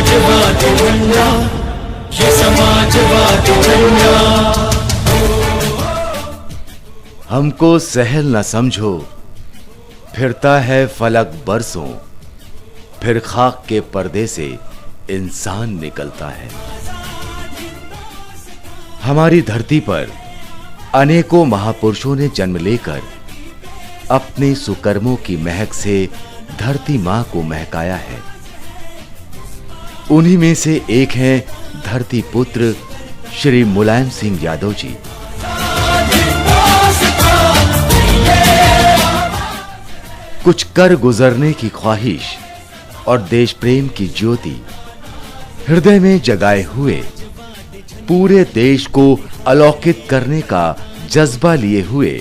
समाजवादी झंडा, ये समाजवादी झंडा। हमको सहल न समझो, फिरता है फलक बरसों, फिर खाक के पर्दे से इंसान निकलता है। हमारी धरती पर अनेकों महापुरुषों ने जन्म लेकर अपने सुकर्मों की महक से धरती मां को महकाया है। उन्हीं में से एक हैं धरती पुत्र श्री मुलायम सिंह यादव जी। कुछ कर गुजरने की ख्वाहिश और देश प्रेम की ज्योति हृदय में जगाए हुए पूरे देश को अलौकित करने का जज्बा लिए हुए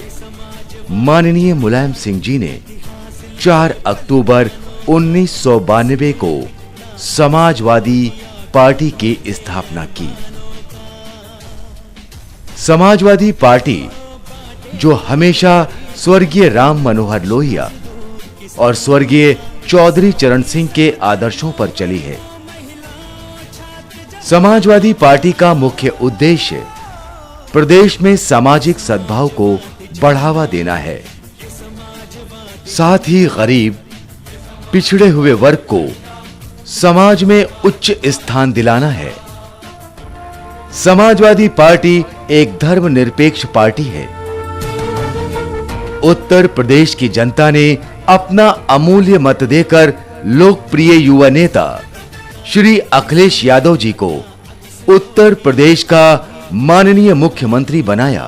माननीय मुलायम सिंह जी ने 4 अक्टूबर 1992 को समाजवादी पार्टी की स्थापना की। समाजवादी पार्टी जो हमेशा स्वर्गीय राम मनोहर लोहिया और स्वर्गीय चौधरी चरण सिंह के आदर्शों पर चली है। समाजवादी पार्टी का मुख्य उद्देश्य प्रदेश में सामाजिक सद्भाव को बढ़ावा देना है, साथ ही गरीब पिछड़े हुए वर्ग को समाज में उच्च स्थान दिलाना है। समाजवादी पार्टी एक धर्मनिरपेक्ष पार्टी है। उत्तर प्रदेश की जनता ने अपना अमूल्य मत देकर लोकप्रिय युवा नेता श्री अखिलेश यादव जी को उत्तर प्रदेश का माननीय मुख्यमंत्री बनाया।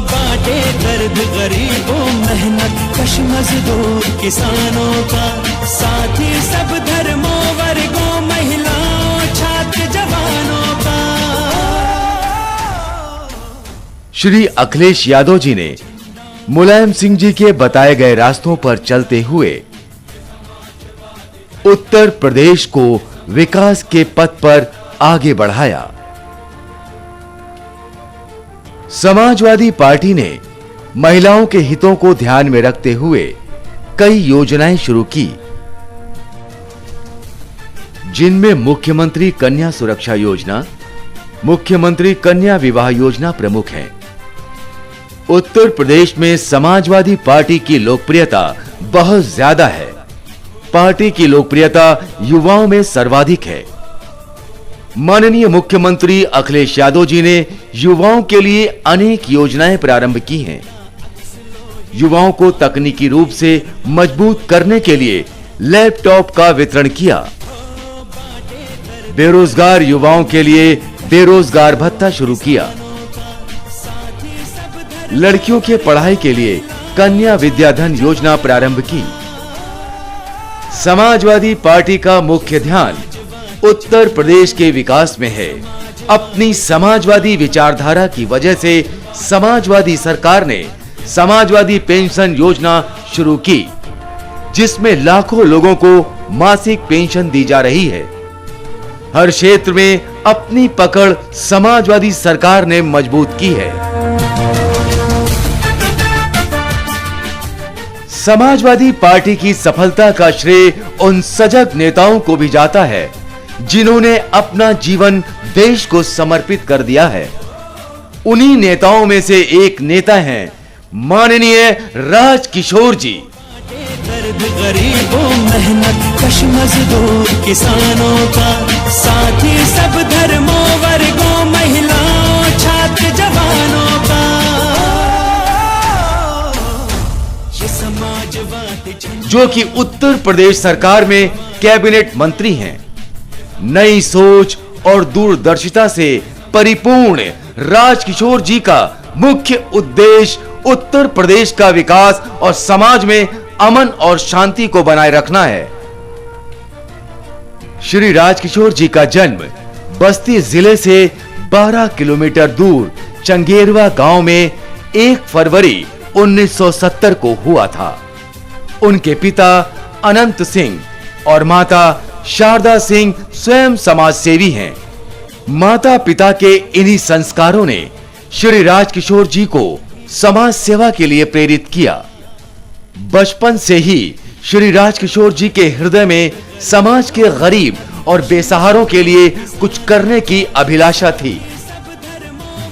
बाटे दर्द गरीबों, मेहनत कश मजदूर किसानों का, साथी सब धर्मों वर्गों, महिलाओं छात्र जवानों का। श्री अखिलेश यादव जी ने मुलायम सिंह जी के बताए गए रास्तों पर चलते हुए उत्तर प्रदेश को विकास के पथ पर आगे बढ़ाया। समाजवादी पार्टी ने महिलाओं के हितों को ध्यान में रखते हुए कई योजनाएं शुरू की, जिनमें मुख्यमंत्री कन्या सुरक्षा योजना, मुख्यमंत्री कन्या विवाह योजना प्रमुख हैं। उत्तर प्रदेश में समाजवादी पार्टी की लोकप्रियता बहुत ज्यादा है। पार्टी की लोकप्रियता युवाओं में सर्वाधिक है। माननीय मुख्यमंत्री अखिलेश यादव जी ने युवाओं के लिए अनेक योजनाएं प्रारंभ की हैं। युवाओं को तकनीकी रूप से मजबूत करने के लिए लैपटॉप का वितरण किया। बेरोजगार युवाओं के लिए बेरोजगार भत्ता शुरू किया। लड़कियों के पढ़ाई के लिए कन्या विद्याधन योजना प्रारंभ की। समाजवादी पार्टी का मुख्य ध्यान उत्तर प्रदेश के विकास में है। अपनी समाजवादी विचारधारा की वजह से समाजवादी सरकार ने समाजवादी पेंशन योजना शुरू की, जिसमें लाखों लोगों को मासिक पेंशन दी जा रही है। हर क्षेत्र में अपनी पकड़ समाजवादी सरकार ने मजबूत की है। समाजवादी पार्टी की सफलता का श्रेय उन सजग नेताओं को भी जाता है जिन्होंने अपना जीवन देश को समर्पित कर दिया है। उन्हीं नेताओं में से एक नेता हैं माननीय राजकिशोर जी। दर्द गरीबों, मेहनत कश मजदूर किसानों का, साथी सब धर्मों वर्गों, महिलाओं छात्र जवानों का। जो कि उत्तर प्रदेश सरकार में कैबिनेट मंत्री हैं। नई सोच और दूरदर्शिता से परिपूर्ण राजकिशोर जी का मुख्य उद्देश्य उत्तर प्रदेश का विकास और समाज में अमन और शांति को बनाए रखना है। श्री राजकिशोर जी का जन्म बस्ती जिले से 12 किलोमीटर दूर चंगेरवा गांव में 1 फरवरी 1970 को हुआ था। उनके पिता अनंत सिंह और माता शारदा सिंह स्वयं समाज सेवी हैं। माता पिता के इन्हीं संस्कारों ने श्री राजकिशोर जी को समाज सेवा के लिए प्रेरित किया। बचपन से ही श्री राजकिशोर जी के हृदय में समाज के गरीब और बेसहारों के लिए कुछ करने की अभिलाषा थी।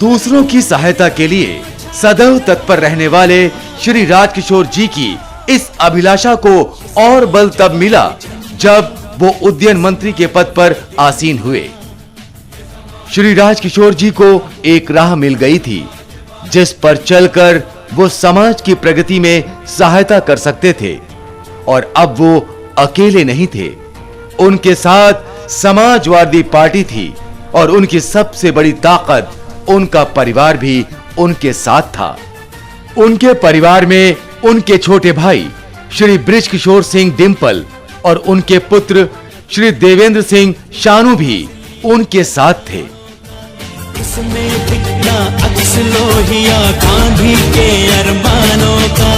दूसरों की सहायता के लिए सदैव तत्पर रहने वाले श्री राजकिशोर जी की इस अभिलाषा को और बल तब मिला जब वो उद्यान मंत्री के पद पर आसीन हुए। श्री राजकिशोर जी को एक राह मिल गई थी जिस पर चलकर वो समाज की प्रगति में सहायता कर सकते थे, और अब वो अकेले नहीं थे। उनके साथ समाजवादी पार्टी थी और उनकी सबसे बड़ी ताकत उनका परिवार भी उनके साथ था। उनके परिवार में उनके छोटे भाई श्री बृजकिशोर सिंह डिंपल और उनके पुत्र श्री देवेंद्र सिंह शानू भी उनके साथ थे। इसमें दिखना अक्स लोहिया गांधी के अरमानों का।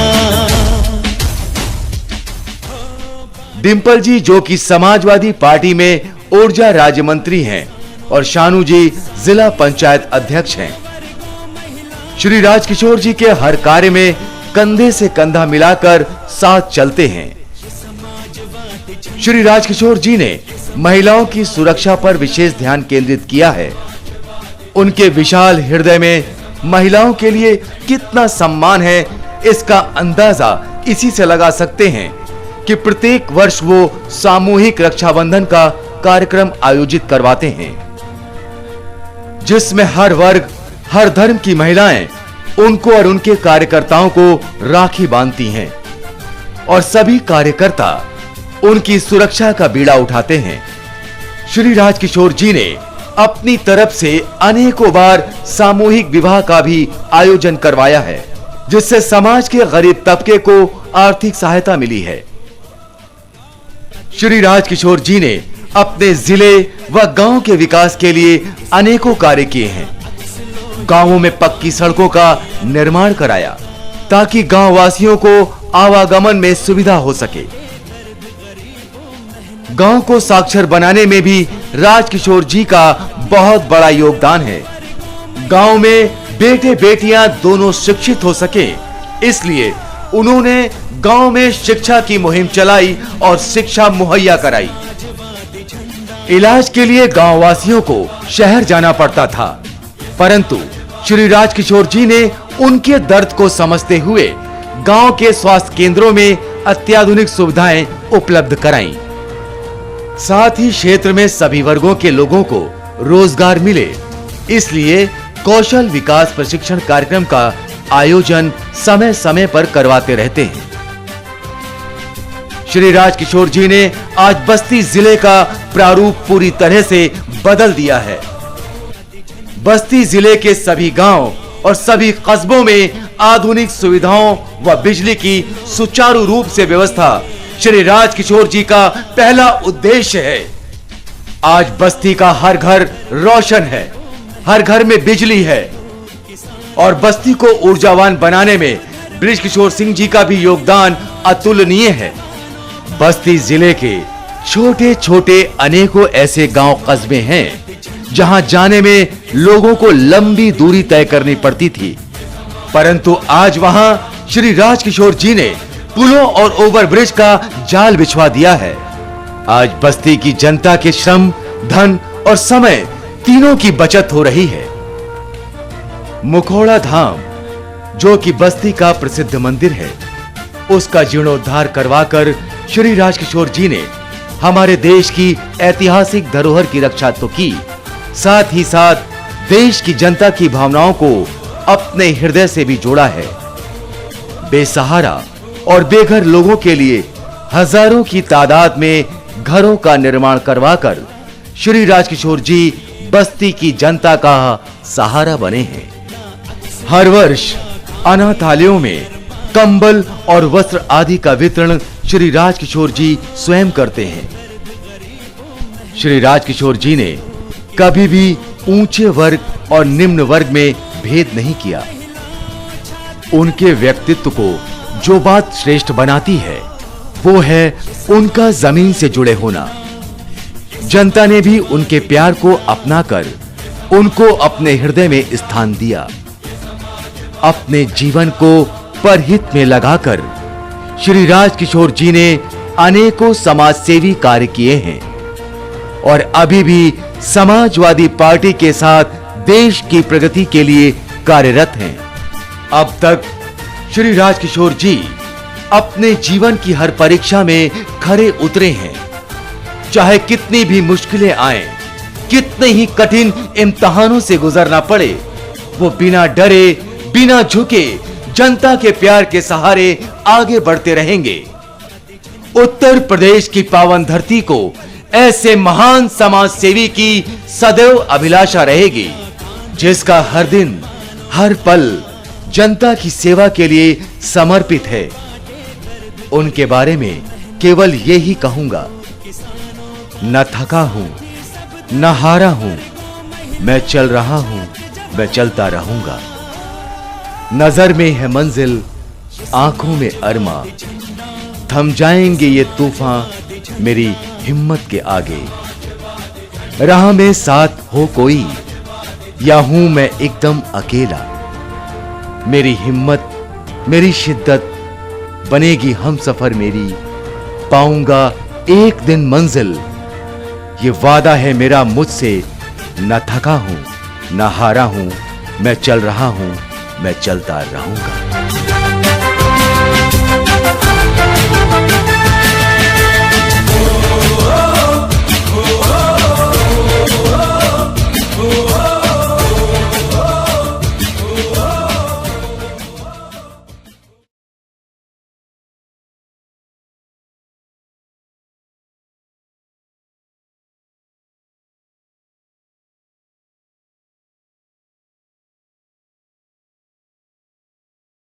डिंपल जी जो कि समाजवादी पार्टी में ऊर्जा राज्य मंत्री हैं और शानू जी जिला पंचायत अध्यक्ष हैं। श्री राजकिशोर जी के हर कार्य में कंधे से कंधा मिलाकर साथ चलते हैं। श्री राजकिशोर जी ने महिलाओं की सुरक्षा पर विशेष ध्यान केंद्रित किया है। उनके विशाल हृदय में महिलाओं के लिए कितना सम्मान है, इसका अंदाजा इसी से लगा सकते हैं कि प्रत्येक वर्ष वो सामूहिक रक्षाबंधन का कार्यक्रम आयोजित करवाते हैं, जिसमें हर वर्ग, हर धर्म की महिलाएं उनको और उनके कार्यकर्ताओं को राखी बांधती हैं और सभी कार्यकर्ता उनकी सुरक्षा का बीड़ा उठाते हैं। श्री राजकिशोर जी ने अपनी तरफ से अनेकों बार सामूहिक विवाह का भी आयोजन करवाया है, जिससे समाज के गरीब तबके को आर्थिक सहायता मिली है। श्री राजकिशोर जी ने अपने जिले व गांव के विकास के लिए अनेकों कार्य किए हैं। गांवों में पक्की सड़कों का निर्माण कराया ताकि गांव वासियों को आवागमन में सुविधा हो सके। गांव को साक्षर बनाने में भी राजकिशोर जी का बहुत बड़ा योगदान है। गांव में बेटे बेटियां दोनों शिक्षित हो सके, इसलिए उन्होंने गांव में शिक्षा की मुहिम चलाई और शिक्षा मुहैया कराई। इलाज के लिए गांव वासियों को शहर जाना पड़ता था, परंतु श्री राजकिशोर जी ने उनके दर्द को समझते हुए गांव के स्वास्थ्य केंद्रों में अत्याधुनिक सुविधाएं उपलब्ध कराईं। साथ ही क्षेत्र में सभी वर्गों के लोगों को रोजगार मिले, इसलिए कौशल विकास प्रशिक्षण कार्यक्रम का आयोजन समय समय पर करवाते रहते हैं। श्री राजकिशोर जी ने आज बस्ती जिले का प्रारूप पूरी तरह से बदल दिया है। बस्ती जिले के सभी गांव और सभी कस्बों में आधुनिक सुविधाओं व बिजली की सुचारू रूप से व्यवस्था श्री राजकिशोर जी का पहला उद्देश्य है। आज बस्ती का हर घर रोशन है, हर घर में बिजली है और बस्ती को ऊर्जावान बनाने में बृजकिशोर सिंह जी का भी योगदान अतुलनीय है। बस्ती जिले के छोटे छोटे अनेकों ऐसे गांव कस्बे हैं जहां जाने में लोगों को लंबी दूरी तय करनी पड़ती थी, परंतु आज वहां श्री राजकिशोर जी ने पुलों और ओवरब्रिज का जाल बिछवा दिया है। आज बस्ती की जनता के श्रम, धन और समय तीनों की बचत हो रही है। मुखौड़ा धाम जो कि बस्ती का प्रसिद्ध मंदिर है, उसका जीर्णोद्धार करवाकर श्री राजकिशोर जी ने हमारे देश की ऐतिहासिक धरोहर की रक्षा तो की, साथ ही साथ देश की जनता की भावनाओं को अपने हृदय से भी जोड़ा है। बेसहारा और बेघर लोगों के लिए हजारों की तादाद में घरों का निर्माण करवाकर श्री राजकिशोर जी बस्ती की जनता का सहारा बने हैं। हर वर्ष अनाथालयों में कंबल और वस्त्र आदि का वितरण श्री राजकिशोर जी स्वयं करते हैं। श्री राजकिशोर जी ने कभी भी ऊंचे वर्ग और निम्न वर्ग में भेद नहीं किया। उनके व्यक्तित्व को जो बात श्रेष्ठ बनाती है वो है उनका जमीन से जुड़े होना। जनता ने भी उनके प्यार को अपनाकर उनको अपने हृदय में स्थान दिया। अपने जीवन को परहित में लगाकर श्री राजकिशोर जी ने अनेकों समाजसेवी कार्य किए हैं और अभी भी समाजवादी पार्टी के साथ देश की प्रगति के लिए कार्यरत हैं। अब तक श्री राजकिशोर जी अपने जीवन की हर परीक्षा में खरे उतरे हैं। चाहे कितनी भी मुश्किलें आएं, कितने ही कठिन इम्तिहानों से गुजरना पड़े, वो बिना डरे, बिना झुके जनता के प्यार के सहारे आगे बढ़ते रहेंगे। उत्तर प्रदेश की पावन धरती को ऐसे महान समाज सेवी की सदैव अभिलाषा रहेगी, जिसका हर दिन, हर पल जनता की सेवा के लिए समर्पित है। उनके बारे में केवल यही कहूंगा, न थका हूं, न हारा हूं, मैं चल रहा हूं, मैं चलता रहूंगा। नजर में है मंजिल, आंखों में अरमा, थम जाएंगे ये तूफान मेरी हिम्मत के आगे। राह में साथ हो कोई या हूं मैं एकदम अकेला, मेरी हिम्मत, मेरी शिद्दत बनेगी हम सफर मेरी, पाऊंगा एक दिन मंजिल, ये वादा है मेरा मुझसे। न थका हूं, न हारा हूं, मैं चल रहा हूं, मैं चलता रहूंगा।